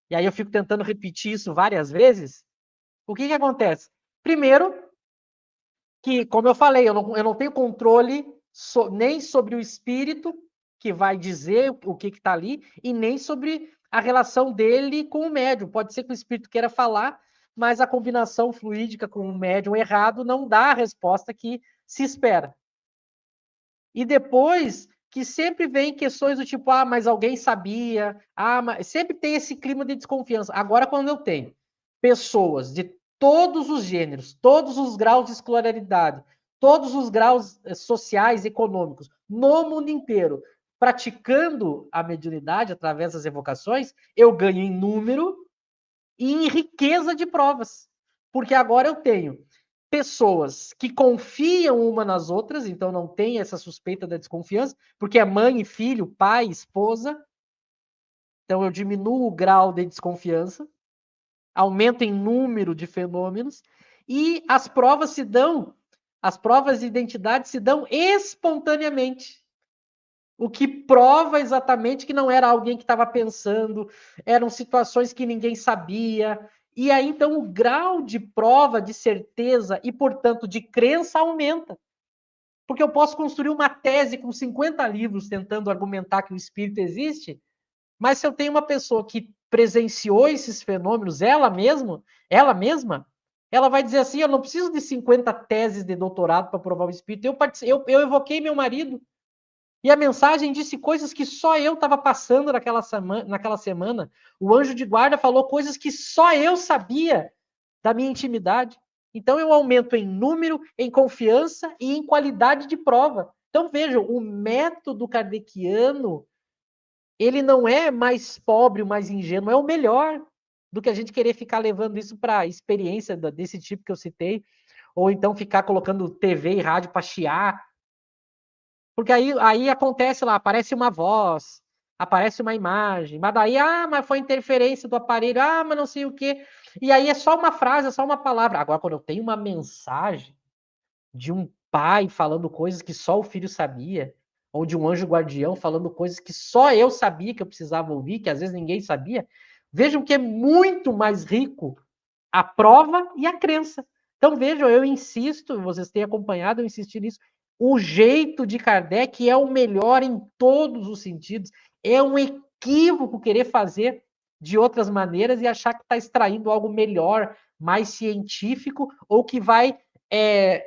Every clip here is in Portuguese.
e aí eu fico tentando repetir isso várias vezes, o que acontece? Primeiro, que, como eu falei, eu não tenho controle nem sobre o espírito que vai dizer o que está ali, e nem sobre a relação dele com o médium. Pode ser que o espírito queira falar, mas a combinação fluídica com o médium errado não dá a resposta que se espera. E depois que sempre vem questões do tipo, mas alguém sabia, mas sempre tem esse clima de desconfiança. Agora, quando eu tenho pessoas de todos os gêneros, todos os graus de escolaridade, todos os graus sociais, econômicos, no mundo inteiro, praticando a mediunidade através das evocações, eu ganho em número e em riqueza de provas. Porque agora eu tenho pessoas que confiam uma nas outras, então não tem essa suspeita da desconfiança, porque é mãe e filho, pai, esposa. Então eu diminuo o grau de desconfiança, aumento em número de fenômenos, e as provas de identidade se dão espontaneamente. O que prova exatamente que não era alguém que estava pensando, eram situações que ninguém sabia. E aí, então, o grau de prova, de certeza e, portanto, de crença aumenta. Porque eu posso construir uma tese com 50 livros tentando argumentar que o espírito existe, mas se eu tenho uma pessoa que presenciou esses fenômenos, ela mesma, ela vai dizer assim: eu não preciso de 50 teses de doutorado para provar o espírito. Eu evoquei meu marido. E a mensagem disse coisas que só eu estava passando naquela semana. O anjo de guarda falou coisas que só eu sabia da minha intimidade. Então eu aumento em número, em confiança e em qualidade de prova. Então vejam, o método kardeciano, ele não é mais pobre, mais ingênuo, é o melhor do que a gente querer ficar levando isso para experiência desse tipo que eu citei, ou então ficar colocando TV e rádio para chiar. Porque aí acontece lá, aparece uma voz, aparece uma imagem, mas daí, mas foi interferência do aparelho, mas não sei o quê. E aí é só uma frase, é só uma palavra. Agora, quando eu tenho uma mensagem de um pai falando coisas que só o filho sabia, ou de um anjo guardião falando coisas que só eu sabia que eu precisava ouvir, que às vezes ninguém sabia, vejam que é muito mais rico a prova e a crença. Então, vejam, eu insisto, vocês têm acompanhado, eu insisti nisso, o jeito de Kardec é o melhor em todos os sentidos. É um equívoco querer fazer de outras maneiras e achar que está extraindo algo melhor, mais científico, ou que vai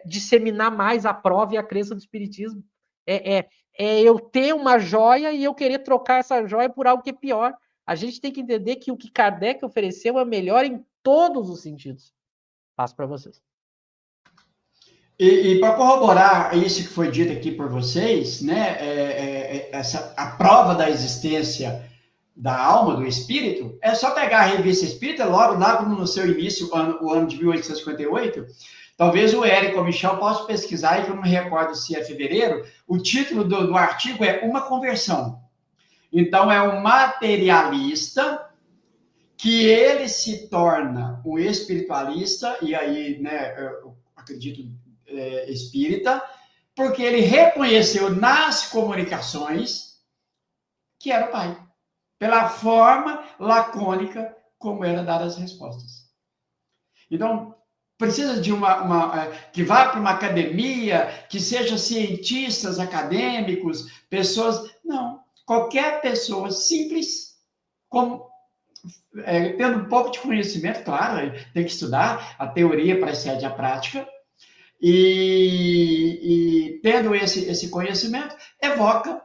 disseminar mais a prova e a crença do espiritismo. É eu ter uma joia e eu querer trocar essa joia por algo que é pior. A gente tem que entender que o que Kardec ofereceu é melhor em todos os sentidos. Passo para vocês. E para corroborar isso que foi dito aqui por vocês, né, a prova da existência da alma, do espírito, é só pegar a revista Espírita, logo no seu início, o ano de 1858, talvez o Érico ou o Michel possam pesquisar, e que eu não me recordo se é fevereiro, o título do artigo é Uma Conversão. Então, é um materialista que ele se torna um espiritualista, e aí, né, eu acredito, espírita, porque ele reconheceu nas comunicações que era o pai, pela forma lacônica como eram dadas as respostas. Então, precisa de que vá para uma academia, que sejam cientistas acadêmicos, pessoas. Não. Qualquer pessoa simples, tendo um pouco de conhecimento, claro, tem que estudar, a teoria precede a prática, e tendo esse conhecimento, evoca,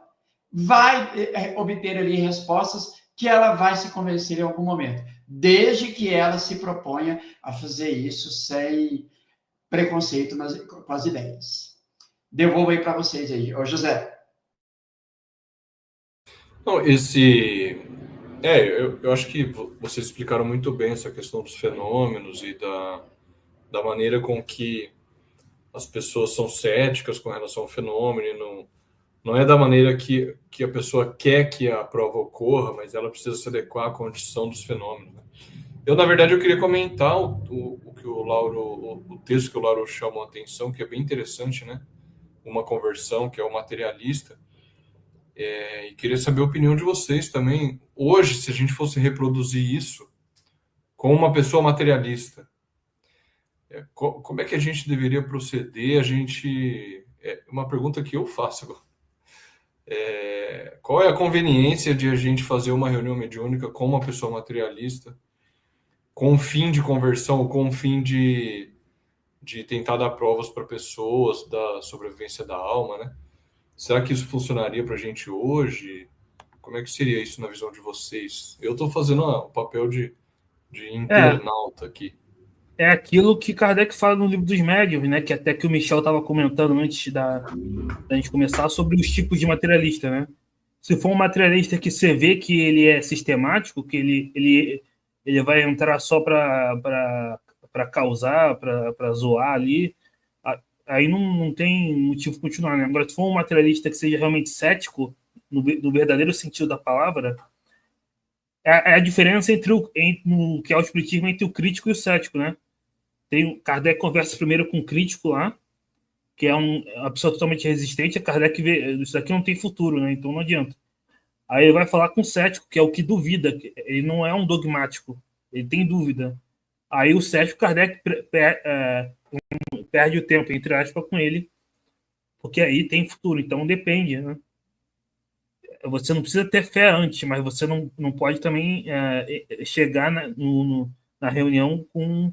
vai obter ali respostas que ela vai se convencer em algum momento, desde que ela se proponha a fazer isso sem preconceito com as ideias. Devolvo aí para vocês aí. Ô, José. Não, eu acho que vocês explicaram muito bem essa questão dos fenômenos e da maneira com que as pessoas são céticas com relação ao fenômeno, e não é da maneira que a pessoa quer que a prova ocorra, mas ela precisa se adequar à condição dos fenômenos. Na verdade, eu queria comentar o que o texto que o Lauro chamou a atenção, que é bem interessante, né? Uma conversão, que é o materialista. E queria saber a opinião de vocês também. Hoje, se a gente fosse reproduzir isso com uma pessoa materialista, como é que a gente deveria proceder? É uma pergunta que eu faço agora. Qual é a conveniência de a gente fazer uma reunião mediúnica com uma pessoa materialista, com o fim de conversão, ou com o fim de tentar dar provas para pessoas da sobrevivência da alma, né? Será que isso funcionaria para a gente hoje? Como é que seria isso na visão de vocês? Eu estou fazendo o papel de É, internauta aqui. é aquilo que Kardec fala no Livro dos Médiuns, né? Que até que o Michel estava comentando antes da gente começar sobre os tipos de materialista, né? Se for um materialista que você vê que ele é sistemático, que ele vai entrar só para causar, para zoar ali, aí não tem motivo para continuar, né? Agora, se for um materialista que seja realmente cético, no verdadeiro sentido da palavra, é a diferença entre no que é o espiritismo entre o crítico e o cético, né? Kardec conversa primeiro com o crítico lá, que é uma pessoa totalmente resistente. A Kardec vê, isso daqui não tem futuro, né? Então não adianta. Aí ele vai falar com o cético, que é o que duvida. Ele não é um dogmático, ele tem dúvida. Aí o cético, Kardec perde o tempo, entre aspas, com ele, porque aí tem futuro. Então depende, né? Você não precisa ter fé antes, mas você não pode também chegar na reunião com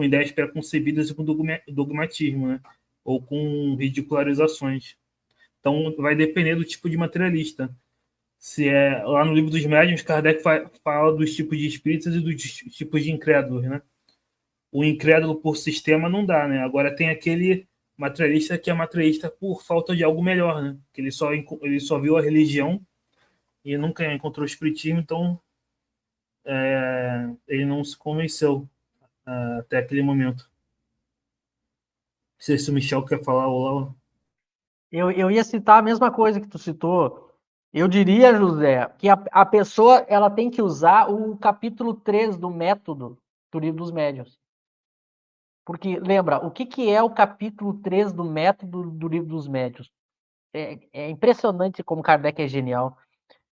ideias pré-concebidas e com dogmatismo, né? Ou com ridicularizações. Então, vai depender do tipo de materialista. Se é lá no Livro dos Médiuns, Kardec fala dos tipos de espíritas e dos tipos de incrédulos, né? O incrédulo por sistema não dá, né? Agora tem aquele materialista que é materialista por falta de algo melhor, né? Que ele só viu a religião e nunca encontrou o espiritismo, então ele não se convenceu até aquele momento. Não sei se o Michel quer falar ou Laura. Eu ia citar a mesma coisa que tu citou. Eu diria, José, que a pessoa ela tem que usar o capítulo 3 do método do Livro dos Médiuns. Porque, lembra, o que é o capítulo 3 do método do Livro dos Médiuns? É impressionante como Kardec é genial.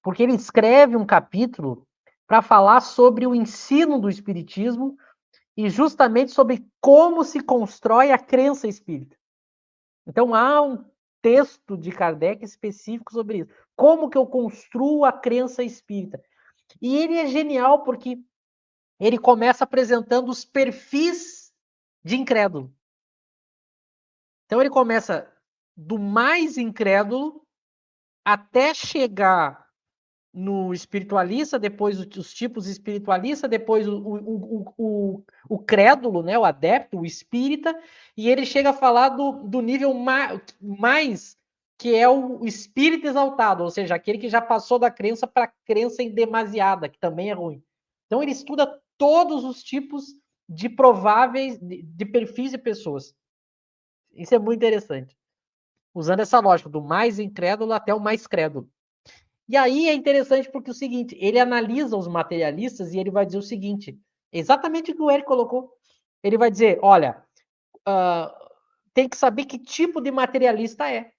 Porque ele escreve um capítulo para falar sobre o ensino do Espiritismo e justamente sobre como se constrói a crença espírita. Então, há um texto de Kardec específico sobre isso. Como que eu construo a crença espírita? E ele é genial porque ele começa apresentando os perfis de incrédulo. Então, ele começa do mais incrédulo até chegar no espiritualista, depois os tipos espiritualista, depois o crédulo, né, o adepto, o espírita, e ele chega a falar do nível mais que é o espírito exaltado, ou seja, aquele que já passou da crença para a crença indemasiada, que também é ruim. Então ele estuda todos os tipos de prováveis, de perfis de pessoas. Isso é muito interessante. Usando essa lógica, do mais incrédulo até o mais crédulo. E aí é interessante porque é o seguinte, ele analisa os materialistas e ele vai dizer o seguinte, exatamente o que o Eric colocou. Ele vai dizer, olha, tem que saber que tipo de materialista é.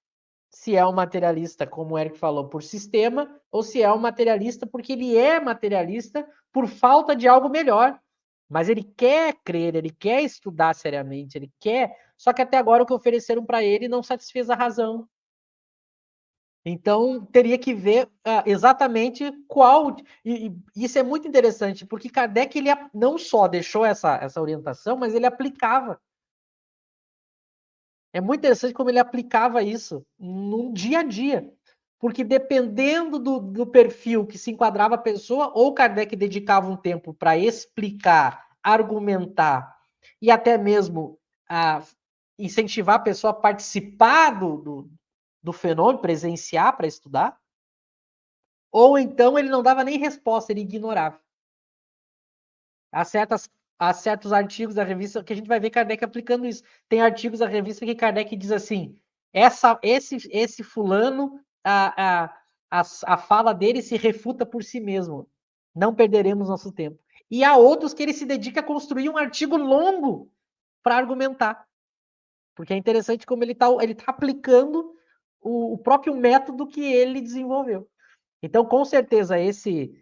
Se é um materialista, como o Eric falou, por sistema, ou se é um materialista porque ele é materialista por falta de algo melhor. Mas ele quer crer, ele quer estudar seriamente, ele quer. Só que até agora o que ofereceram para ele não satisfez a razão. Então, teria que ver exatamente qual. E isso é muito interessante, porque Kardec ele não só deixou essa orientação, mas ele aplicava. É muito interessante como ele aplicava isso no dia a dia. Porque dependendo do perfil que se enquadrava a pessoa, ou Kardec dedicava um tempo para explicar, argumentar e até mesmo incentivar a pessoa a participar do fenômeno, presenciar para estudar, ou então ele não dava nem resposta, ele ignorava. Há certos artigos da revista que a gente vai ver Kardec aplicando isso. Tem artigos da revista que Kardec diz assim, esse fulano, a fala dele se refuta por si mesmo. Não perderemos nosso tempo. E há outros que ele se dedica a construir um artigo longo para argumentar. Porque é interessante como ele tá aplicando o próprio método que ele desenvolveu. Então, com certeza, esse